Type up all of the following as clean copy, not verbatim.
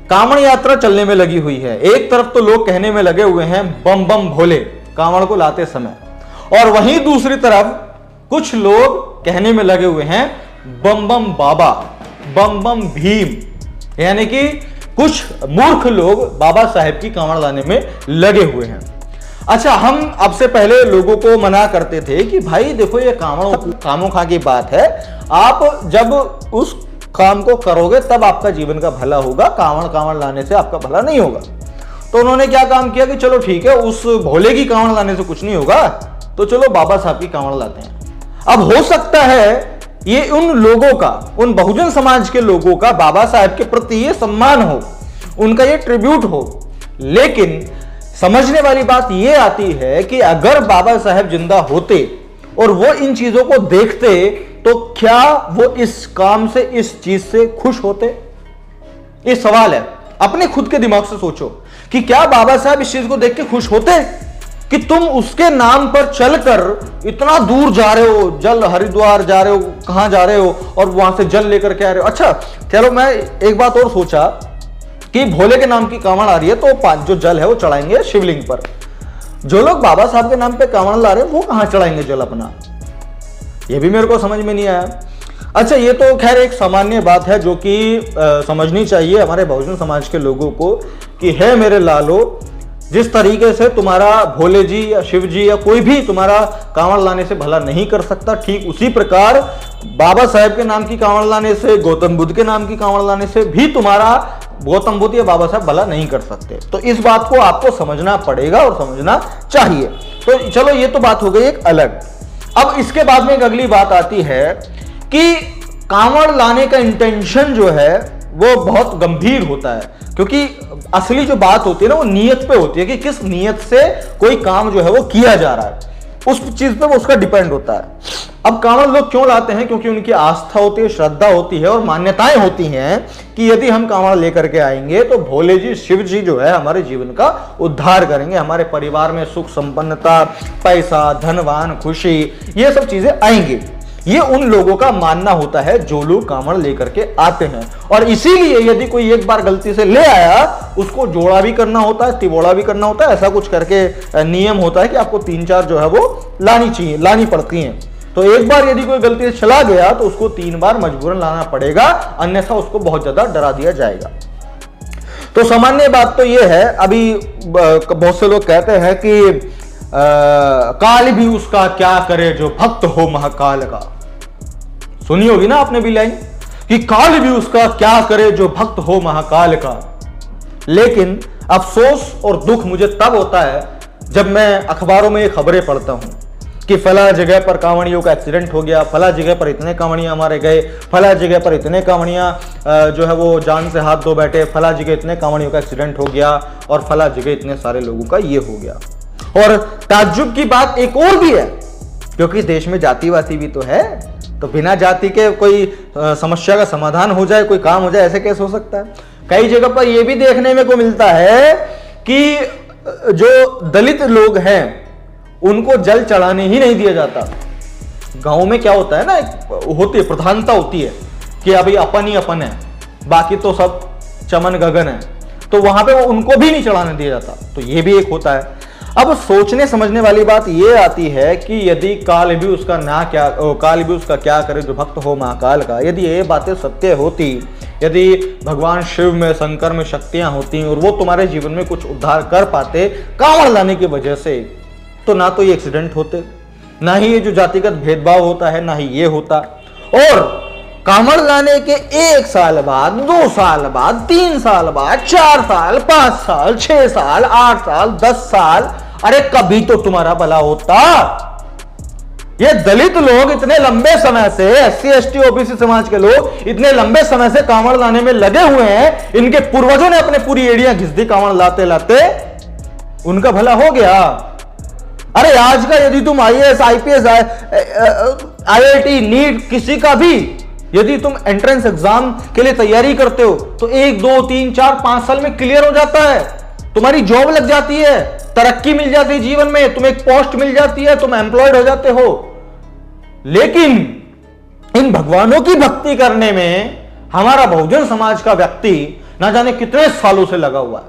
कांवड़ यात्रा चलने में लगी हुई है। एक तरफ तो लोग कहने में लगे हुए हैं बम बम भोले कांवड़ को लाते समय, और वहीं दूसरी तरफ कुछ लोग कहने में लगे हुए हैं बम बम बाबा, बम बम भीम, यानी कि कुछ मूर्ख लोग बाबा साहेब की कांवड़ लाने में लगे हुए हैं। अच्छा, हम अब से पहले लोगों को मना करते थे कि भाई देखो ये कामों खा की बात है, आप जब उस काम को करोगे तब आपका जीवन का भला होगा, कांवड़ लाने से आपका भला नहीं होगा। तो उन्होंने क्या काम किया कि चलो ठीक है, उस भोले की कांवड़ लाने से कुछ नहीं होगा, तो चलो बाबा साहब की कांवड़ लाते हैं। अब हो सकता है ये उन लोगों का, उन बहुजन समाज के लोगों का बाबा साहब के प्रति ये सम्मान हो, उनका ये ट्रिब्यूट हो, लेकिन समझने वाली बात ये आती है कि अगर बाबा साहब जिंदा होते और वो इन चीजों को देखते तो क्या वो इस काम से, इस चीज से खुश होते? ये सवाल है, अपने खुद के दिमाग से सोचो कि क्या बाबा साहब इस चीज को देख के खुश होते कि तुम उसके नाम पर चलकर इतना दूर जा रहे हो, जल हरिद्वार जा रहे हो, कहां जा रहे हो, और वहां से जल लेकर के आ रहे हो। अच्छा चलो, मैं एक बात और सोचा कि भोले के नाम की कांवड़ आ रही है तो जो जल है वो चढ़ाएंगे शिवलिंग पर। जो लोग बाबा साहब के नाम पे कांवड़ ला रहे हैं वो कहां चढ़ाएंगे जल अपना? ये भी मेरे को समझ में नहीं आया। अच्छा, ये तो खैर एक सामान्य बात है जो कि समझनी चाहिए हमारे बहुजन समाज के लोगों को कि है मेरे लालो, जिस तरीके से तुम्हारा भोले जी या शिव जी या कोई भी तुम्हारा कांवड़ लाने से भला नहीं कर सकता, ठीक उसी प्रकार बाबा साहेब के नाम की कांवड़ लाने से, गौतम बुद्ध के नाम की कांवड़ लाने से भी तुम्हारा गौतम बुद्ध या बाबा साहब भला नहीं कर सकते। तो इस बात को आपको समझना पड़ेगा और समझना चाहिए। तो चलो, ये तो बात हो गई एक अलग। अब इसके बाद में एक अगली बात आती है कि कांवड़ लाने का इंटेंशन जो है वो बहुत गंभीर होता है, क्योंकि असली जो बात होती है ना वो नियत पे होती है कि किस नियत से कोई काम जो है वो किया जा रहा है, उस चीज पे वो उसका डिपेंड होता है। अब कांवड़ लोग क्यों लाते हैं? क्योंकि उनकी आस्था होती है, श्रद्धा होती है और मान्यताएं होती हैं कि यदि हम कांवड़ लेकर के आएंगे तो भोले जी, शिव जी जो है हमारे जीवन का उद्धार करेंगे, हमारे परिवार में सुख संपन्नता, पैसा, धनवान, खुशी, ये सब चीजें आएंगी। ये उन लोगों का मानना होता है जो लोग कांवड़ लेकर के आते हैं, और इसीलिए यदि कोई एक बार गलती से ले आया उसको जोड़ा भी करना होता है, तिबोड़ा भी करना होता है, ऐसा कुछ करके नियम होता है कि आपको 3-4 जो है वो लानी पड़ती हैं। तो एक बार यदि कोई गलती से चला गया तो उसको 3 बार मजबूरन लाना पड़ेगा, अन्यथा उसको बहुत ज्यादा डरा दिया जाएगा। तो सामान्य बात तो यह है, अभी बहुत से लोग कहते हैं कि काल भी उसका क्या करे जो भक्त हो महाकाल का। सुनी होगी ना आपने भी लाइन कि काल भी उसका क्या करे जो भक्त हो महाकाल का। लेकिन अफसोस और दुख मुझे तब होता है जब मैं अखबारों में ये खबरें पढ़ता हूं कि फला जगह पर कांवड़ियों का एक्सीडेंट हो गया, फला जगह पर इतने कांवड़ियां मारे गए, फला जगह पर इतने कांवड़ियां जो है वो जान से हाथ धो बैठे, फला जगह इतने कांवड़ियों का एक्सीडेंट हो गया, और फला जगह इतने सारे लोगों का ये हो गया। और ताज्जुब की बात एक और भी है, क्योंकि देश में जातिवादी भी तो है, तो बिना जाति के कोई समस्या का समाधान हो जाए, कोई काम हो जाए, ऐसे कैसे हो सकता है? कई जगह पर यह भी देखने में को मिलता है कि जो दलित लोग हैं उनको जल चढ़ाने ही नहीं दिया जाता। गांव में क्या होता है ना, होती है प्रधानता होती है कि अभी अपन ही अपन है, बाकी तो सब चमन गगन है, तो वहां पे वो उनको भी नहीं चढ़ाने दिया जाता। तो ये भी एक होता है। अब सोचने समझने वाली बात यह आती है कि यदि काल भी उसका क्या करे जो भक्त हो महाकाल का, यदि ये बातें सत्य होती, यदि भगवान शिव में, शंकर में शक्तियां होती और वो तुम्हारे जीवन में कुछ उद्धार कर पाते कांवड़ लाने की वजह से, तो ना तो ये एक्सीडेंट होते, ना ही ये जो जातिगत भेदभाव होता है, ना ही ये होता। और कांवड़ लाने के 1 साल बाद, 2 साल बाद, 3 साल बाद, 4 साल, 5 साल, 6 साल, 8 साल, 10 साल, अरे कभी तो तुम्हारा भला होता। ये दलित लोग इतने लंबे समय से, SC ST OBC समाज के लोग इतने लंबे समय से कांवड़ लाने में लगे हुए हैं, इनके पूर्वजों ने अपने पूरी एड़ियां घिस दी कांवड़ लाते लाते, उनका भला हो गया। अरे आज का यदि तुम IAS IPS IIT नीट किसी का भी यदि तुम एंट्रेंस एग्जाम के लिए तैयारी करते हो तो 1 2 3 4 5 साल में क्लियर हो जाता है, तुम्हारी जॉब लग जाती है, तरक्की मिल जाती है जीवन में, तुम्हें एक पोस्ट मिल जाती है, तुम एम्प्लॉयड हो जाते हो। लेकिन इन भगवानों की भक्ति करने में हमारा बहुजन समाज का व्यक्ति ना जाने कितने सालों से लगा हुआ है,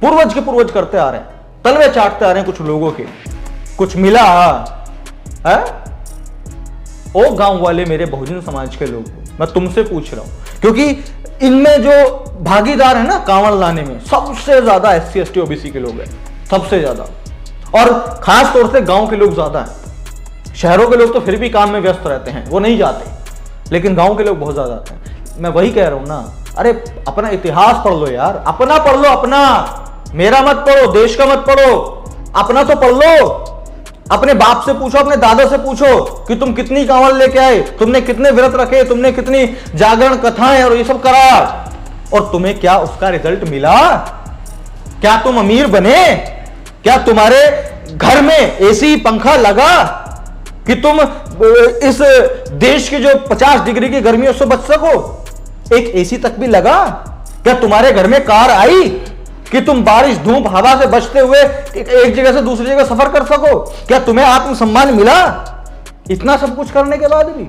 पूर्वज के पूर्वज करते आ रहे हैं, तलवे चाटते आ रहे हैं कुछ लोगों के। कुछ मिला है? ओ गांव वाले मेरे बहुजन समाज के लोग, मैं तुमसे पूछ रहा हूं, क्योंकि इनमें जो भागीदार है ना कांवड़ लाने में, सबसे ज्यादा SC ST OBC के लोग हैं, सबसे ज्यादा, और खास तौर से गांव के लोग ज्यादा हैं। शहरों के लोग तो फिर भी काम में व्यस्त रहते हैं, वो नहीं जाते, लेकिन गांव के लोग बहुत ज्यादा आते हैं। मैं वही कह रहा हूं ना, अरे अपना इतिहास पढ़ लो यार, अपना पढ़ लो, अपना, मेरा मत पढ़ो, देश का मत पढ़ो, अपना तो पढ़ लो। अपने बाप से पूछो, अपने दादा से पूछो कि तुम कितनी कांवड़ लेके आए, तुमने कितने व्रत रखे, तुमने कितनी जागरण कथाएं और ये सब करा, और तुम्हें क्या उसका रिजल्ट मिला? क्या तुम अमीर बने? क्या तुम्हारे घर में एसी पंखा लगा कि तुम इस देश की जो 50 डिग्री की गर्मियों से बच सको? एक एसी तक भी लगा? क्या तुम्हारे घर में कार आई कि तुम बारिश धूप हवा से बचते हुए एक जगह से दूसरी जगह सफर कर सको? क्या तुम्हें आत्मसम्मान मिला इतना सब कुछ करने के बाद भी?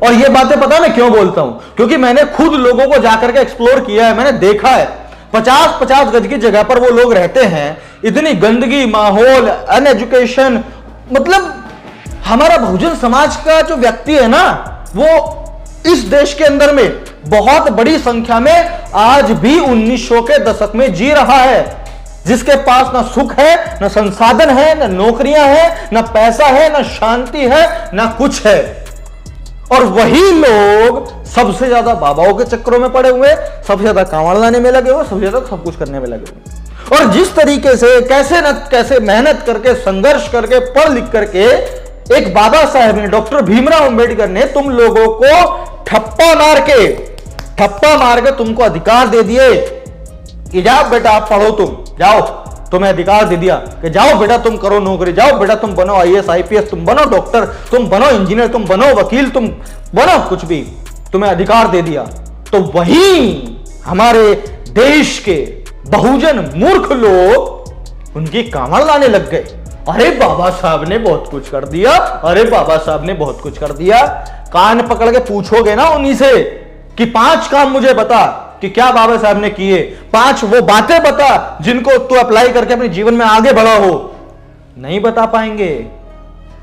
और ये बातें पता मैं क्यों बोलता हूं, क्योंकि मैंने खुद लोगों को जाकर के एक्सप्लोर किया है, मैंने देखा है 50-50 गज की जगह पर वो लोग रहते हैं, इतनी गंदगी, माहौल, अनएजुकेशन, मतलब हमारा बहुजन समाज का जो व्यक्ति है ना, वो इस देश के अंदर में बहुत बड़ी संख्या में आज भी 1900 के दशक में जी रहा है, जिसके पास ना सुख है, ना संसाधन है, ना नौकरियां हैं, ना पैसा है, ना शांति है, ना कुछ है। और वही लोग सबसे ज्यादा बाबाओं के चक्करों में पड़े हुए, सबसे ज्यादा कांवड़ लाने में लगे हुए, सबसे ज्यादा सब कुछ करने में लगे हुए। और जिस तरीके से कैसे न कैसे मेहनत करके, संघर्ष करके, पढ़ लिख करके एक बाबा साहेब ने, डॉक्टर भीमराव अंबेडकर ने तुम लोगों को ठप्पा मार के तुमको अधिकार दे दिए कि जाओ बेटा आप पढ़ो, तुम जाओ, तुम्हें अधिकार दे दिया कि जाओ बेटा तुम करो नौकरी, जाओ बेटा तुम बनो IAS IPS, तुम बनो डॉक्टर, तुम बनो इंजीनियर, तुम बनो वकील, तुम बनो कुछ भी, तुम्हें अधिकार दे दिया। तो वही हमारे देश के बहुजन मूर्ख लोग उनकी कांवड़ लाने लग गए। अरे बाबा साहब ने बहुत कुछ कर दिया, अरे बाबा साहब ने बहुत कुछ कर दिया। कान पकड़ के पूछोगे ना उन्हीं से कि 5 काम मुझे बता कि क्या बाबा साहब ने किए, 5 वो बातें बता जिनको तू अप्लाई करके अपने जीवन में आगे बढ़ा हो, नहीं बता पाएंगे,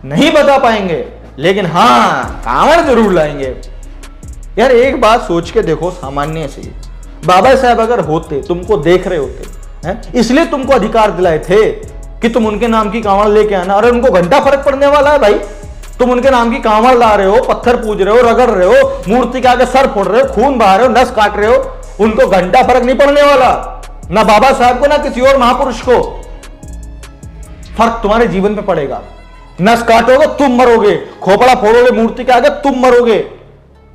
नहीं बता पाएंगे, लेकिन हां कांवड़ जरूर लाएंगे। यार एक बात सोच के देखो, सामान्य से बाबा साहब अगर होते, तुमको देख रहे होते हैं, इसलिए तुमको अधिकार दिलाए थे कि तुम उनके नाम की कांवड़ लेके आना। अरे उनको घंटा फर्क पड़ने वाला है भाई, तुम उनके नाम की कांवड़ ला रहे हो, पत्थर पूज रहे हो, रगड़ रहे हो, मूर्ति के आगे सर फोड़ रहे हो, खून बहा रहे हो, नस काट रहे हो, उनको घंटा फर्क नहीं पड़ने वाला, ना बाबा साहब को ना किसी और महापुरुष को। फर्क तुम्हारे जीवन में पड़ेगा। नस काटोगे तुम मरोगे, खोपड़ा फोड़ोगे मूर्ति के आगे तुम मरोगे,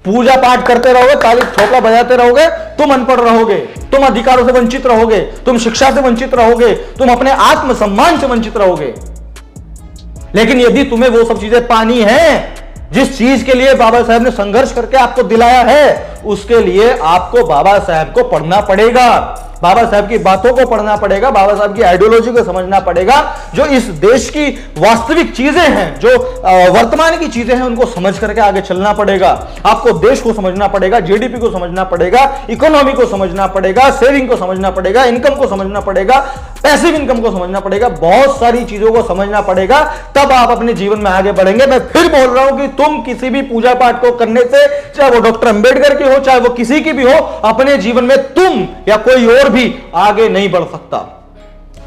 पूजा पाठ करते रहोगे, ताली ठोकरा बजाते रहोगे, तुम अनपढ़ रहोगे, तुम अधिकारों से वंचित रहोगे, तुम शिक्षा से वंचित रहोगे, तुम अपने आत्मसम्मान से वंचित रहोगे। लेकिन यदि तुम्हें वो सब चीजें पानी है, जिस चीज के लिए बाबा साहब ने संघर्ष करके आपको दिलाया है, उसके लिए आपको बाबा साहब को पढ़ना पड़ेगा, बाबा साहब की बातों को पढ़ना पड़ेगा, बाबा साहब की आइडियोलॉजी को समझना पड़ेगा। जो इस देश की वास्तविक चीजें हैं, जो वर्तमान की चीजें हैं, उनको समझ करके आगे चलना पड़ेगा। आपको देश को समझना पड़ेगा, GDP को समझना पड़ेगा, इकोनॉमी को समझना पड़ेगा, सेविंग को समझना पड़ेगा, इनकम को समझना पड़ेगा, पैसिव इनकम को समझना पड़ेगा, बहुत सारी चीजों को समझना पड़ेगा, तब आप अपने जीवन में आगे बढ़ेंगे। मैं फिर बोल रहा हूं कि तुम किसी भी पूजा पाठ को करने से, चाहे वो डॉक्टर अंबेडकर की हो, चाहे वो किसी की भी हो, अपने जीवन में तुम या कोई और भी आगे नहीं बढ़ सकता।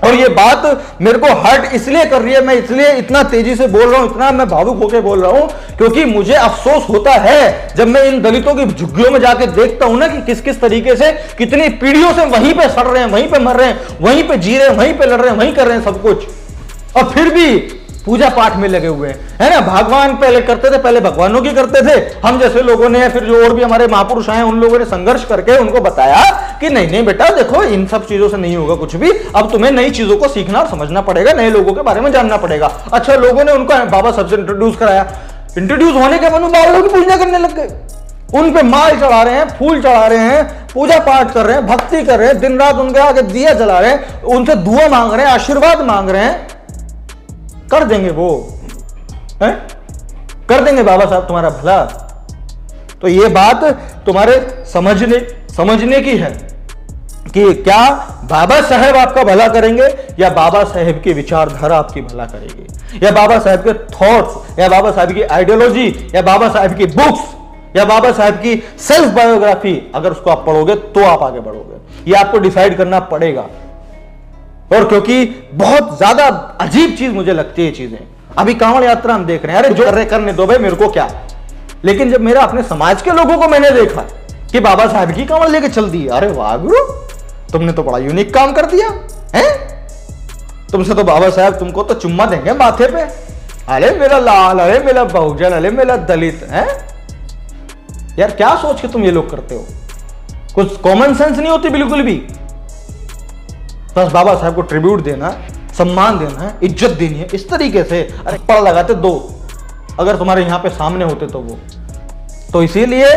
और ये बात मेरे को हर्ट इसलिए कर रही है, मैं इसलिए इतना तेजी से बोल रहा हूं, इतना मैं भावुक होकर बोल रहा हूं, क्योंकि मुझे अफसोस होता है जब मैं इन दलितों की झुग्गियों में जाके देखता हूं ना कि किस किस तरीके से, कितनी पीढ़ियों से वहीं पे सड़ रहे हैं, वहीं पे मर रहे हैं, वहीं पे जी रहे हैं, वहीं पे लड़ रहे हैं, वहीं कर रहे हैं सब कुछ, और फिर भी पूजा पाठ में लगे हुए हैं, है ना। भगवान पहले करते थे, पहले भगवानों की करते थे, हम जैसे लोगों ने, फिर जो और भी हमारे महापुरुष आए, उन लोगों ने संघर्ष करके उनको बताया कि नहीं नहीं बेटा देखो, इन सब चीजों से नहीं होगा कुछ भी, अब तुम्हें नई चीजों को सीखना और समझना पड़ेगा, नए लोगों के बारे में जानना पड़ेगा। अच्छा, लोगों ने उनको बाबा साहब से इंट्रोड्यूस कराया, इंट्रोड्यूस होने के बाद बाबा की पूजा करने लग गए, उन पे माल चढ़ा रहे हैं, फूल चढ़ा रहे हैं, पूजा पाठ कर रहे हैं, भक्ति कर रहे हैं, दिन रात उनके आगे दिया जला रहे हैं, उनसे दुआ मांग रहे हैं, आशीर्वाद मांग रहे हैं। कर देंगे वो है? कर देंगे बाबा साहब तुम्हारा भला। तो ये बात तुम्हारे समझने की है कि क्या बाबा साहेब आपका भला करेंगे या बाबा साहेब की विचारधारा आपकी भला करेगी, या बाबा साहेब के थॉट्स, या बाबा साहेब की आइडियोलॉजी, या बाबा साहेब की बुक्स, या बाबा साहेब की सेल्फ बायोग्राफी, अगर उसको आप पढ़ोगे तो आप आगे बढ़ोगे। ये आपको डिसाइड करना पड़ेगा। और क्योंकि बहुत ज्यादा अजीब चीज मुझे लगती है चीजें, अभी कांवड़ यात्रा हम देख रहे हैं, अरे जो कर रहे करने दो भाई, मेरे को क्या। लेकिन जब मेरा अपने समाज के लोगों को मैंने देखा कि बाबा साहब की कांवड़ लेके चल दी, अरे वाह गुरु, तुमने तो बड़ा यूनिक काम कर दिया है। तुमसे तो बाबा साहब तुमको तो चुम्मा देंगे माथे पे, अरे मेरा लाल, अरे मेरा बहुजन, अरे मेरा दलित है। यार क्या सोच के तुम ये लोग करते हो? कुछ कॉमन सेंस नहीं होती बिल्कुल भी। बस बाबा साहब को ट्रिब्यूट देना, सम्मान देना है, इज्जत देनी है इस तरीके से। अरे पड़ लगाते दो, अगर तुम्हारे यहां पे सामने होते तो वो। तो इसीलिए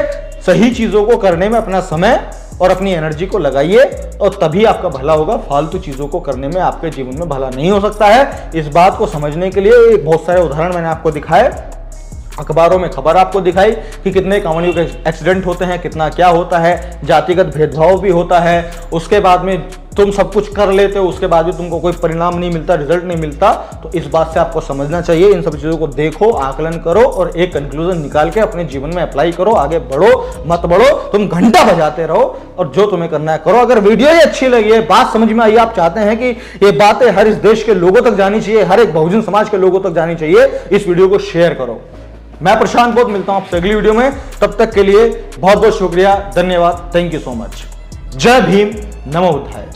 सही चीजों को करने में अपना समय और अपनी एनर्जी को लगाइए और तभी आपका भला होगा। फालतू चीजों को करने में आपके जीवन में भला नहीं हो सकता है। इस बात को समझने के लिए बहुत सारे उदाहरण मैंने आपको दिखाए, अखबारों में खबर आपको दिखाई कि कितने कांवड़ियों के एक्सीडेंट होते हैं, कितना क्या होता है, जातिगत भेदभाव भी होता है। उसके बाद में तुम सब कुछ कर लेते हो, उसके बाद भी तुमको कोई परिणाम नहीं मिलता, रिजल्ट नहीं मिलता। तो इस बात से आपको समझना चाहिए, इन सब चीज़ों को देखो, आकलन करो और एक कंक्लूजन निकाल के अपने जीवन में अप्लाई करो। आगे बढ़ो, मत बढ़ो, तुम घंटा बजाते रहो और जो तुम्हें करना है करो। अगर वीडियो ही अच्छी लगी है, बात समझ में आई, आप चाहते हैं कि ये बातें हर इस देश के लोगों तक जानी चाहिए, हर एक बहुजन समाज के लोगों तक जानी चाहिए, इस वीडियो को शेयर करो। मैं प्रशांत बहुत मिलता हूं आपसे अगली वीडियो में। तब तक के लिए बहुत बहुत शुक्रिया, धन्यवाद, थैंक यू सो मच। जय भीम, नमो बुद्धाय।